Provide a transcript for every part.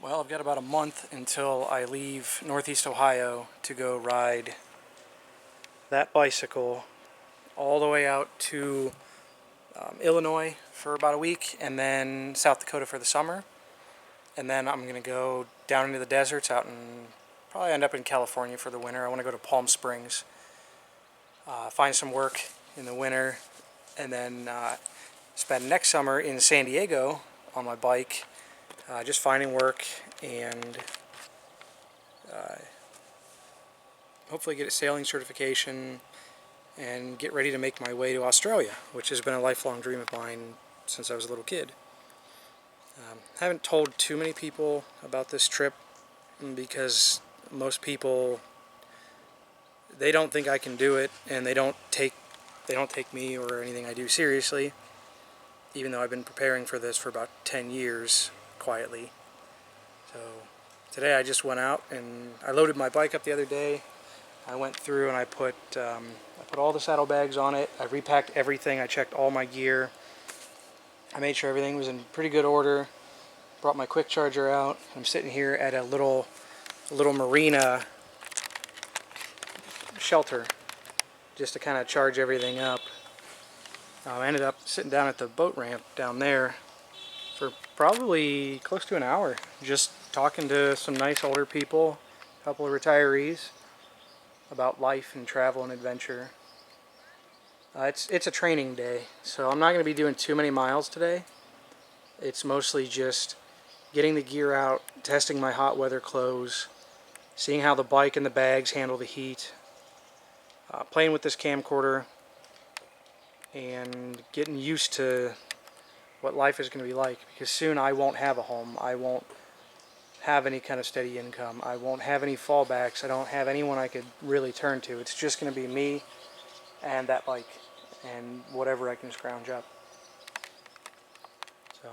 Well, I've got about a month until I leave Northeast Ohio to go ride that bicycle all the way out to Illinois for about a week, and then South Dakota for the summer. And then I'm going to go down into the deserts out in, probably end up in California for the winter. I want to go to Palm Springs, find some work in the winter, and then spend next summer in San Diego on my bike, just finding work and hopefully get a sailing certification and get ready to make my way to Australia, which has been a lifelong dream of mine since I was a little kid. Haven't told too many people about this trip because most people, they don't think I can do it, and they don't take me or anything I do seriously, even though I've been preparing for this for about 10 years quietly. So today I just went out and I loaded my bike up the other day. I went through and I put all the saddlebags on it. I repacked everything. I checked all my gear. I made sure everything was in pretty good order. Brought my quick charger out. I'm sitting here at a little marina shelter just to kind of charge everything up. I ended up sitting down at the boat ramp down there for probably close to an hour, just talking to some nice older people, a couple of retirees, about life and travel and adventure. It's a training day, so I'm not going to be doing too many miles today. It's mostly just getting the gear out, testing my hot weather clothes, seeing how the bike and the bags handle the heat, playing with this camcorder, and getting used to what life is going to be like, because soon I won't have a home. I won't have any kind of steady income. I won't have any fallbacks. I don't have anyone I could really turn to. It's just going to be me and that bike and whatever I can scrounge up. So,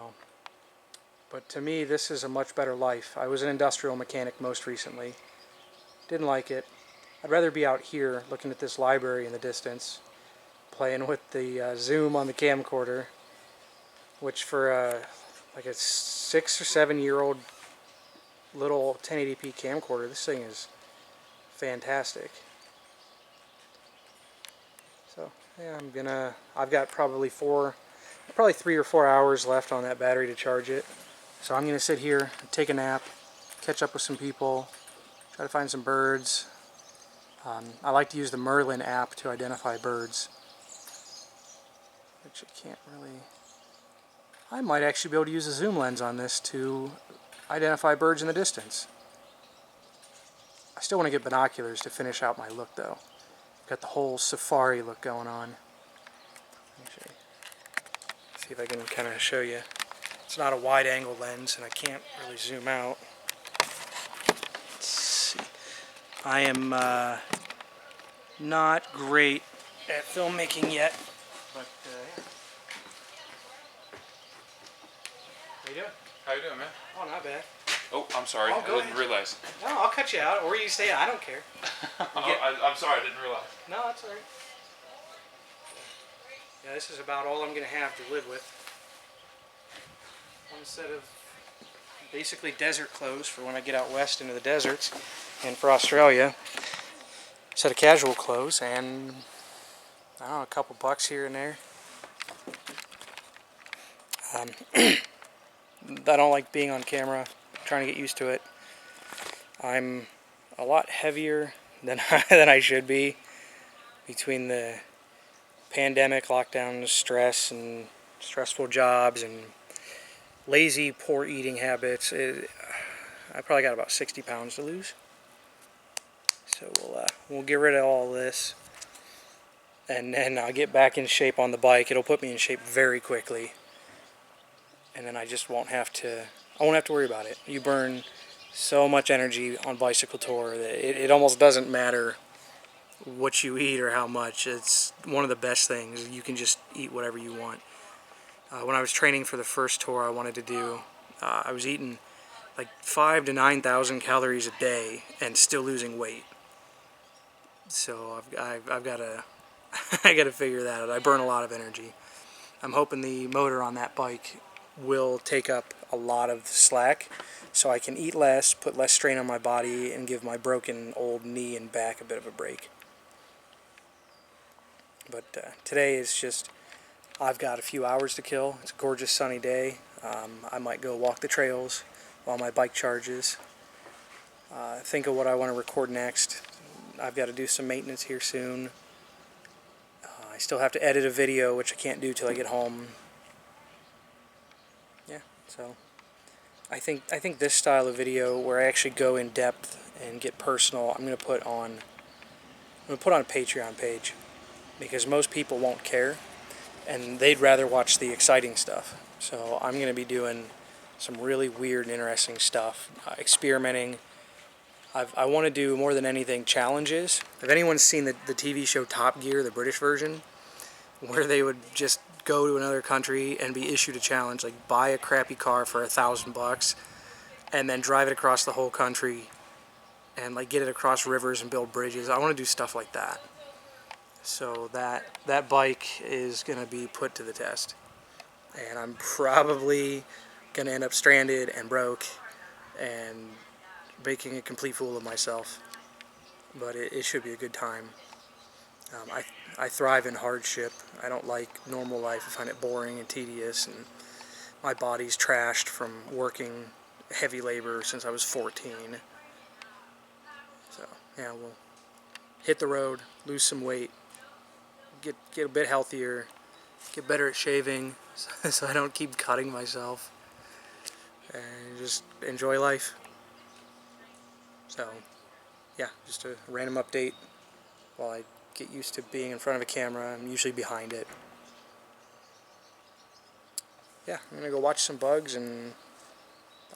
but to me, this is a much better life. I was an industrial mechanic most recently. Didn't like it. I'd rather be out here looking at this library in the distance, playing with the zoom on the camcorder, which for like a 6 or 7 year old little 1080p camcorder, this thing is fantastic. So yeah, I've got probably 3 or 4 hours left on that battery to charge it. So I'm gonna sit here, take a nap, catch up with some people, try to find some birds. I like to use the Merlin app to identify birds, which I can't really. I might actually be able to use a zoom lens on this to identify birds in the distance. I still want to get binoculars to finish out my look though. Got the whole safari look going on. Actually, see if I can kind of show you. It's not a wide angle lens and I can't really zoom out. Let's see. I am not great at filmmaking yet, but yeah. How you doing? How you doing, man? Oh, not bad. Oh, I'm sorry. Oh, I go didn't ahead. realize. No, I'll cut you out, or you stay. I don't care. I'm sorry. I didn't realize. No, that's all right. Yeah, this is about all I'm going to have to live with. One set of basically desert clothes for when I get out west into the deserts, and for Australia, a set of casual clothes, and I don't know, a couple bucks here and there. I don't like being on camera. I'm trying to get used to it. I'm a lot heavier than than I should be between the pandemic, lockdown, stress, and stressful jobs, and lazy, poor eating habits. I probably got about 60 pounds to lose. So we'll get rid of all this, and then I'll get back in shape on the bike. It'll put me in shape very quickly, and then I just won't have to. I won't have to worry about it. You burn so much energy on bicycle tour that it almost doesn't matter what you eat or how much. It's one of the best things. You can just eat whatever you want. When I was training for the first tour I wanted to do, I was eating like 5,000 to 9,000 calories a day and still losing weight. So I've got to I got to figure that out. I burn a lot of energy. I'm hoping the motor on that bike will take up a lot of slack so I can eat less, put less strain on my body, and give my broken old knee and back a bit of a break. But today is just, I've got a few hours to kill. It's a gorgeous sunny day. I might go walk the trails while my bike charges. Think of what I want to record next. I've got to do some maintenance here soon. I still have to edit a video, which I can't do till I get home. Yeah, so I think this style of video, where I actually go in depth and get personal, I'm gonna put on a Patreon page, because most people won't care and they'd rather watch the exciting stuff. So I'm gonna be doing some really weird and interesting stuff, experimenting. I want to do, more than anything, challenges. If anyone's seen the TV show Top Gear, the British version, where they would just go to another country and be issued a challenge, like buy a crappy car for $1,000 and then drive it across the whole country and like get it across rivers and build bridges. I want to do stuff like that. So that bike is going to be put to the test. And I'm probably going to end up stranded and broke and making a complete fool of myself. But it should be a good time. I thrive in hardship. I don't like normal life. I find it boring and tedious, and my body's trashed from working heavy labor since I was 14. So yeah, we'll hit the road, lose some weight, get a bit healthier, get better at shaving so I don't keep cutting myself, and just enjoy life. So yeah, just a random update while I get used to being in front of a camera. I'm usually behind it. Yeah, I'm gonna go watch some bugs, and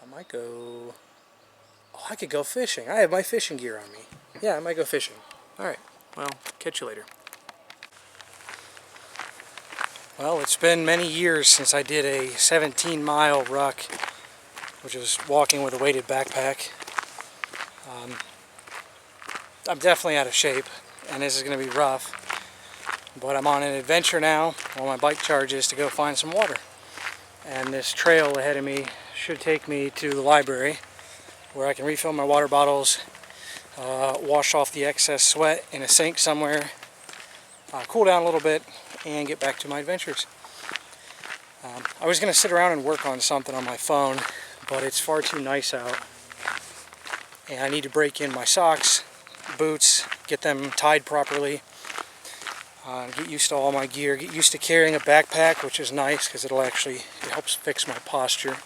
I might go... Oh, I could go fishing. I have my fishing gear on me. Yeah, I might go fishing. Alright, well, catch you later. Well, it's been many years since I did a 17-mile ruck, which is walking with a weighted backpack. I'm definitely out of shape, and this is going to be rough. But I'm on an adventure now while my bike charges to go find some water. And this trail ahead of me should take me to the library, where I can refill my water bottles, wash off the excess sweat in a sink somewhere, cool down a little bit, and get back to my adventures. I was going to sit around and work on something on my phone, but it's far too nice out. And I need to break in my socks, boots, get them tied properly, get used to all my gear, get used to carrying a backpack, which is nice because it helps fix my posture.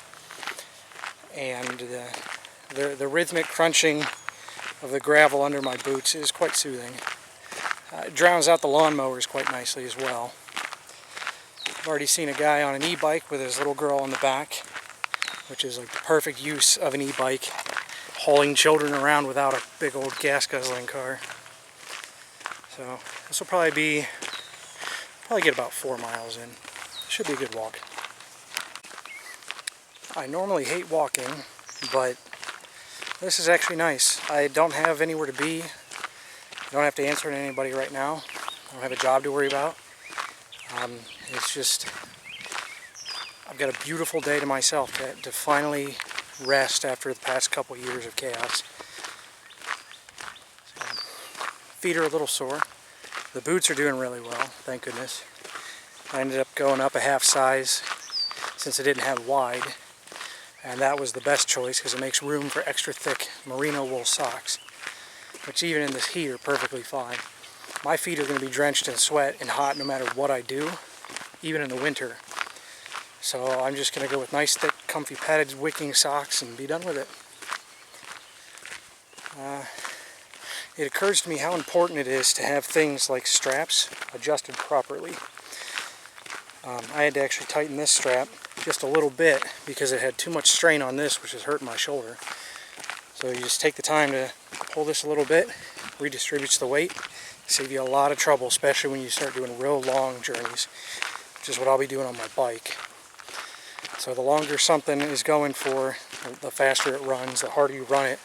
And the rhythmic crunching of the gravel under my boots is quite soothing. It drowns out the lawnmowers quite nicely as well. I've already seen a guy on an e-bike with his little girl on the back, which is like the perfect use of an e-bike, hauling children around without a big old gas guzzling car. So this will probably get about 4 miles in. Should be a good walk. I normally hate walking, but this is actually nice. I don't have anywhere to be. I don't have to answer to anybody right now. I don't have a job to worry about. It's just, I've got a beautiful day to myself to finally rest after the past couple years of chaos. So, feet are a little sore. The boots are doing really well, thank goodness. I ended up going up a half size since I didn't have wide, and that was the best choice because it makes room for extra thick merino wool socks, which even in this heat are perfectly fine. My feet are going to be drenched in sweat and hot no matter what I do, even in the winter. So I'm just going to go with nice, thick, comfy, padded, wicking socks and be done with it. It occurs to me how important it is to have things like straps adjusted properly. I had to actually tighten this strap just a little bit because it had too much strain on this, which is hurting my shoulder. So you just take the time to pull this a little bit, redistributes the weight, save you a lot of trouble, especially when you start doing real long journeys, which is what I'll be doing on my bike. So the longer something is going for, the faster it runs, the harder you run it,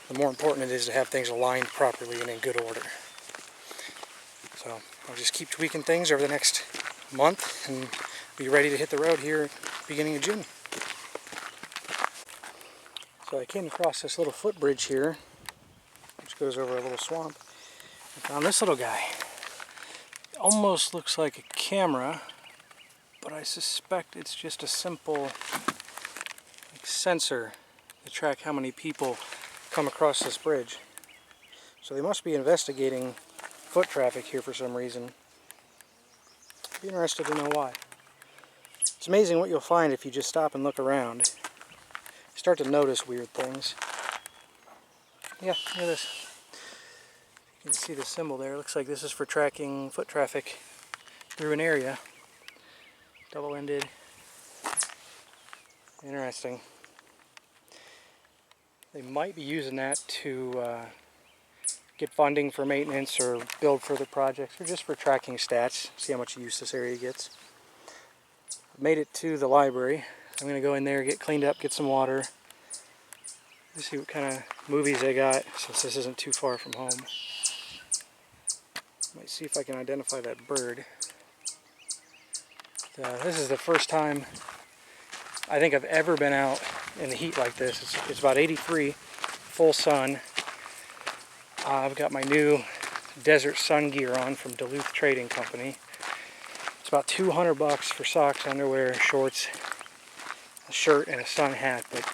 the more important it is to have things aligned properly and in good order. So I'll just keep tweaking things over the next month and be ready to hit the road here beginning of June. So I came across this little footbridge here, which goes over a little swamp. I found this little guy. It almost looks like a camera, but I suspect it's just a simple sensor to track how many people come across this bridge. So they must be investigating foot traffic here for some reason. I'd be interested to know why. It's amazing what you'll find if you just stop and look around. You start to notice weird things. Yeah, look at this. You can see the symbol there. It looks like this is for tracking foot traffic through an area. Double-ended. Interesting. They might be using that to get funding for maintenance or build further projects, or just for tracking stats, see how much use this area gets. I've made it to the library. I'm going to go in there, get cleaned up, get some water. Let's see what kind of movies they got, since this isn't too far from home. Might see if I can identify that bird. This is the first time I think I've ever been out in the heat like this. It's about 83, full sun. I've got my new desert sun gear on from Duluth Trading Company. It's about $200 for socks, underwear, shorts, a shirt, and a sun hat. But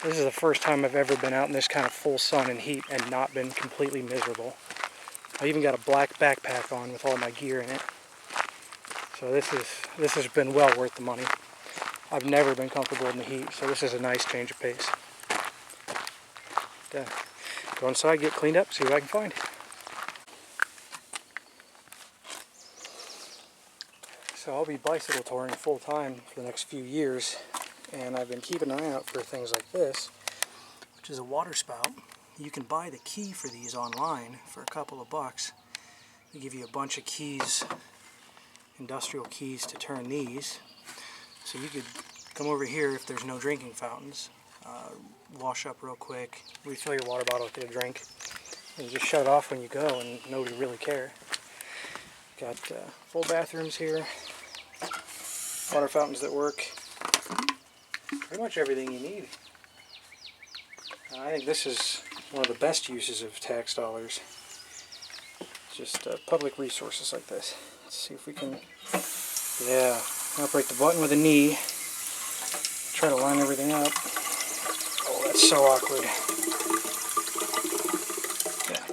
this is the first time I've ever been out in this kind of full sun and heat and not been completely miserable. I even got a black backpack on with all my gear in it. So this has been well worth the money. I've never been comfortable in the heat, so this is a nice change of pace. Go inside, get cleaned up, see what I can find. So I'll be bicycle touring full time for the next few years, and I've been keeping an eye out for things like this, which is a water spout. You can buy the key for these online for a couple of bucks. They give you a bunch of keys, industrial keys to turn these. So you could come over here if there's no drinking fountains, wash up real quick, refill your water bottle, get a drink, and you just shut it off when you go and nobody really care. Got full bathrooms here, water fountains that work, pretty much everything you need. I think this is one of the best uses of tax dollars. Just public resources like this. Let's see if we can, yeah, operate the button with a knee. Try to line everything up. Oh, that's so awkward. Yeah.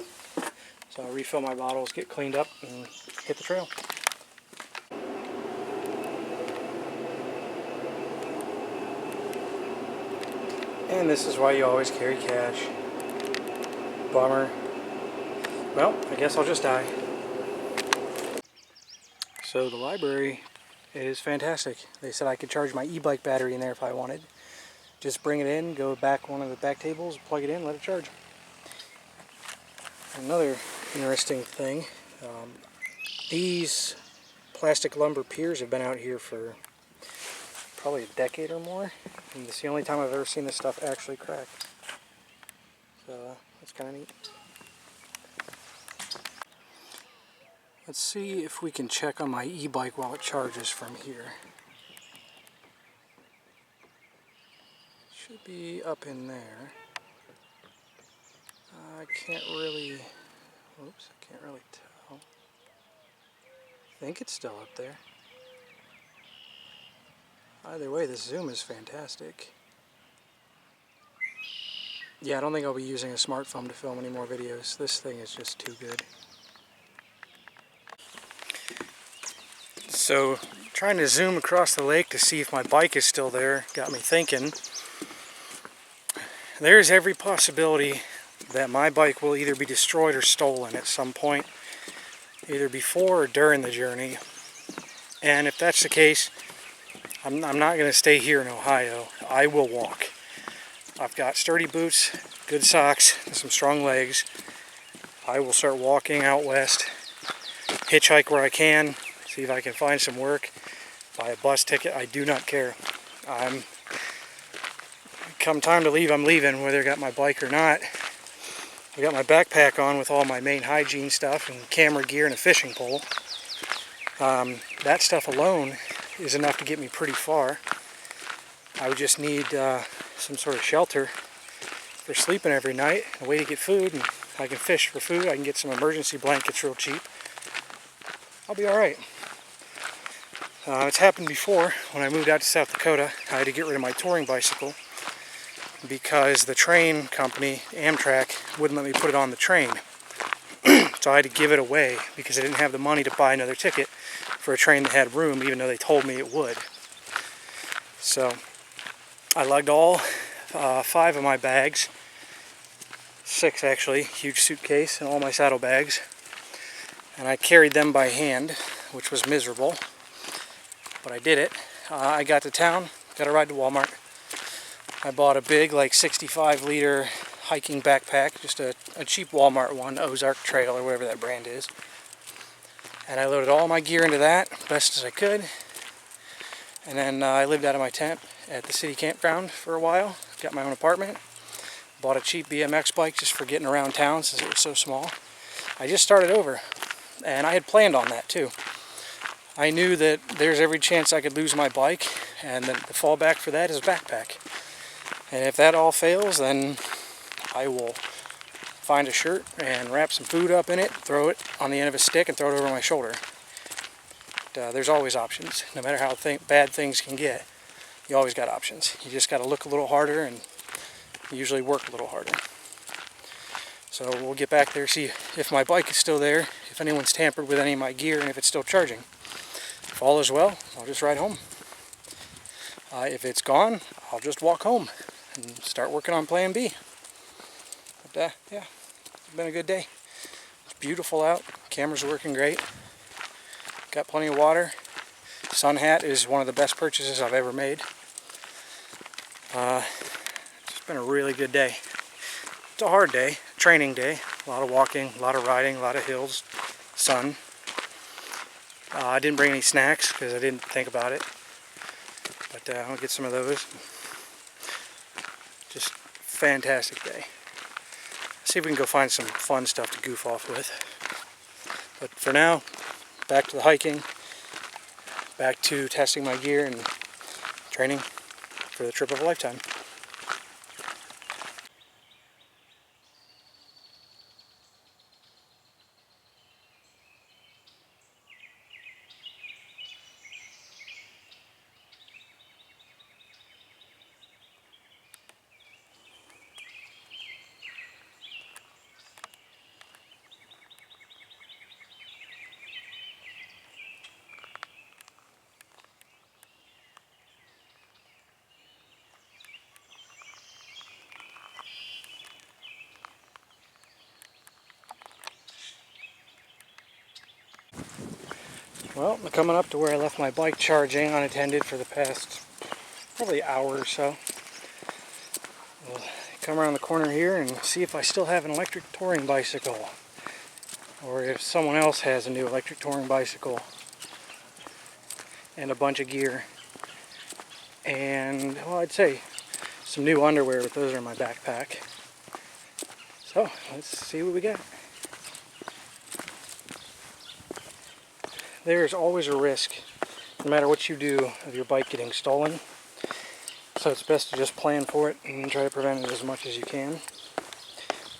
So I'll refill my bottles, get cleaned up, and hit the trail. And this is why you always carry cash. Bummer. Well, I guess I'll just die. So the library is fantastic. They said I could charge my e-bike battery in there if I wanted. Just bring it in, go back one of the back tables, plug it in, let it charge. Another interesting thing, these plastic lumber piers have been out here for probably a decade or more, and it's the only time I've ever seen this stuff actually crack. So that's kind of neat. Let's see if we can check on my e-bike while it charges from here. Should be up in there. I can't really, oops, I can't really tell. I think it's still up there. Either way, this zoom is fantastic. Yeah, I don't think I'll be using a smartphone to film any more videos. This thing is just too good. So, trying to zoom across the lake to see if my bike is still there got me thinking. There's every possibility that my bike will either be destroyed or stolen at some point, either before or during the journey. And if that's the case, I'm not going to stay here in Ohio. I will walk. I've got sturdy boots, good socks, and some strong legs. I will start walking out west, hitchhike where I can, see if I can find some work, buy a bus ticket. I do not care. Come time to leave, I'm leaving, whether I got my bike or not. I got my backpack on with all my main hygiene stuff and camera gear and a fishing pole. That stuff alone is enough to get me pretty far. I would just need some sort of shelter for sleeping every night, a way to get food, and I can fish for food. I can get some emergency blankets real cheap. I'll be alright. It's happened before. When I moved out to South Dakota, I had to get rid of my touring bicycle because the train company, Amtrak, wouldn't let me put it on the train. So I had to give it away because I didn't have the money to buy another ticket for a train that had room, even though they told me it would. So I lugged all 5 of my bags, 6 actually, huge suitcase, and all my saddlebags, and I carried them by hand, which was miserable, but I did it. I got to town, got a ride to Walmart. I bought a big, like 65-liter hiking backpack, just a cheap Walmart one, Ozark Trail or whatever that brand is. And I loaded all my gear into that, best as I could. And then I lived out of my tent at the city campground for a while, got my own apartment. Bought a cheap BMX bike just for getting around town since it was so small. I just started over, and I had planned on that too. I knew that there's every chance I could lose my bike, and then the fallback for that is a backpack. And if that all fails, then I will find a shirt and wrap some food up in it, throw it on the end of a stick and throw it over my shoulder. But, there's always options. No matter how bad things can get, you always got options. You just got to look a little harder and usually work a little harder. So we'll get back there, see if my bike is still there, if anyone's tampered with any of my gear, and if it's still charging. If all is well, I'll just ride home. If it's gone, I'll just walk home and start working on plan B. But yeah, it's been a good day. It's beautiful out. Camera's working great. Got plenty of water. Sun hat is one of the best purchases I've ever made. It's been a really good day. It's a hard day, training day. A lot of walking, a lot of riding, a lot of hills, sun. I didn't bring any snacks because I didn't think about it. But I'll get some of those. Just fantastic day. See if we can go find some fun stuff to goof off with. But for now, back to the hiking, back to testing my gear and training for the trip of a lifetime. Well, I'm coming up to where I left my bike charging unattended for the past probably hour or so. We'll come around the corner here and see if I still have an electric touring bicycle, or if someone else has a new electric touring bicycle and a bunch of gear. And, well, I'd say some new underwear, but those are in my backpack. So, let's see what we got. There's always a risk, no matter what you do, of your bike getting stolen. So it's best to just plan for it and try to prevent it as much as you can.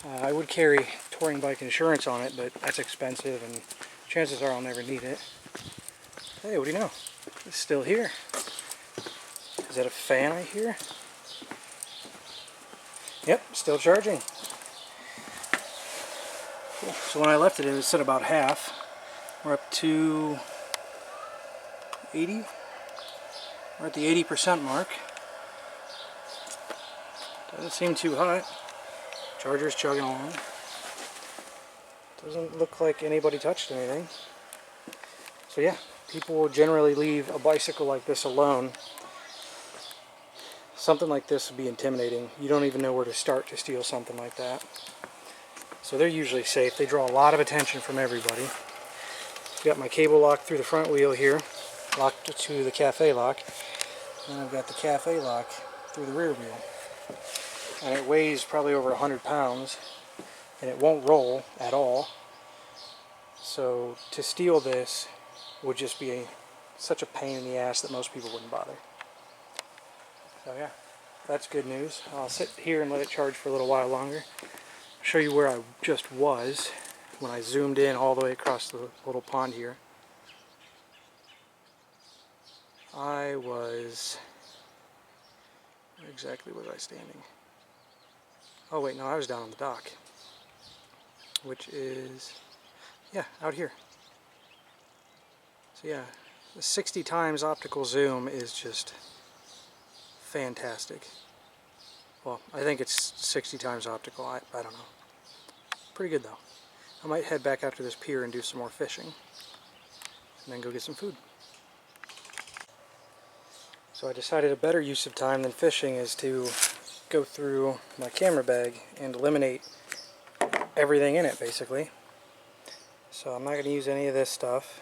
I would carry touring bike insurance on it, but that's expensive and chances are I'll never need it. Hey, what do you know? It's still here. Is that a fan I hear? Yep, still charging. Cool. So when I left it, it was at about half. We're up to 80. We're at the 80% mark. Doesn't seem too hot. Charger's chugging along. Doesn't look like anybody touched anything. So yeah, people will generally leave a bicycle like this alone. Something like this would be intimidating. You don't even know where to start to steal something like that. So they're usually safe. They draw a lot of attention from everybody. Got my cable lock through the front wheel here, locked to the cafe lock, and I've got the cafe lock through the rear wheel. And it weighs probably over 100 pounds, and it won't roll at all. So to steal this would just be such a pain in the ass that most people wouldn't bother. So yeah, that's good news. I'll sit here and let it charge for a little while longer. Show you where I just was when I zoomed in all the way across the little pond here. I was... where exactly was I standing? Oh wait, no, I was down on the dock. Which is... yeah, out here. So yeah, the 60 times optical zoom is just fantastic. Well, I think it's 60 times optical, I don't know. Pretty good though. I might head back out to this pier and do some more fishing. And then go get some food. So I decided a better use of time than fishing is to go through my camera bag and eliminate everything in it, basically. So I'm not going to use any of this stuff.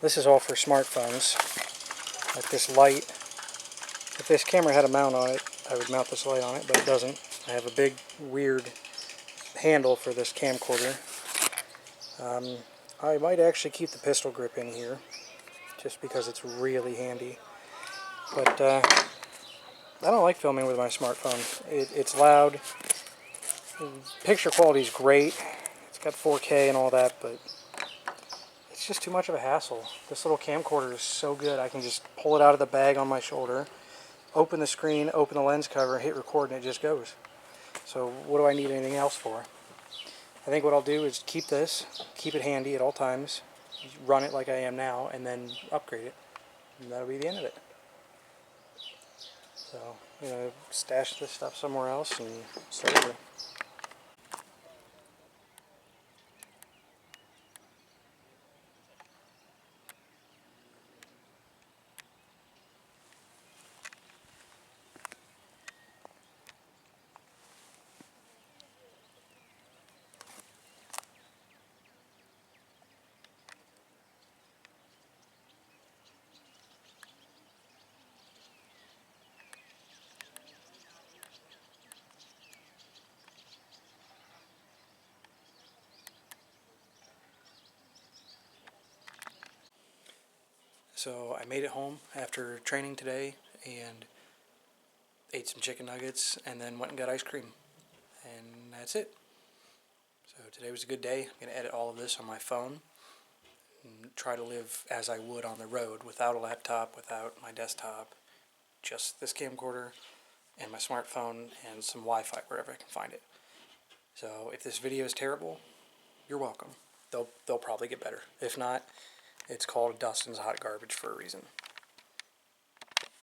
This is all for smartphones. Like this light. If this camera had a mount on it, I would mount this light on it, but it doesn't. I have a big, weird handle for this camcorder. I might actually keep the pistol grip in here, just because it's really handy. But I don't like filming with my smartphone. It's loud. Picture quality is great. It's got 4K and all that, but it's just too much of a hassle. This little camcorder is so good. I can just pull it out of the bag on my shoulder, open the screen, open the lens cover, hit record, and it just goes. So what do I need anything else for? I think what I'll do is keep this, keep it handy at all times, run it like I am now, and then upgrade it. And that'll be the end of it. So, you know, stash this stuff somewhere else and start over. So I made it home after training today and ate some chicken nuggets and then went and got ice cream. And that's it. So today was a good day. I'm going to edit all of this on my phone and try to live as I would on the road without a laptop, without my desktop, just this camcorder and my smartphone and some Wi-Fi wherever I can find it. So if this video is terrible, you're welcome. They'll probably get better. If not, it's called Dustin's Hot Garbage for a reason.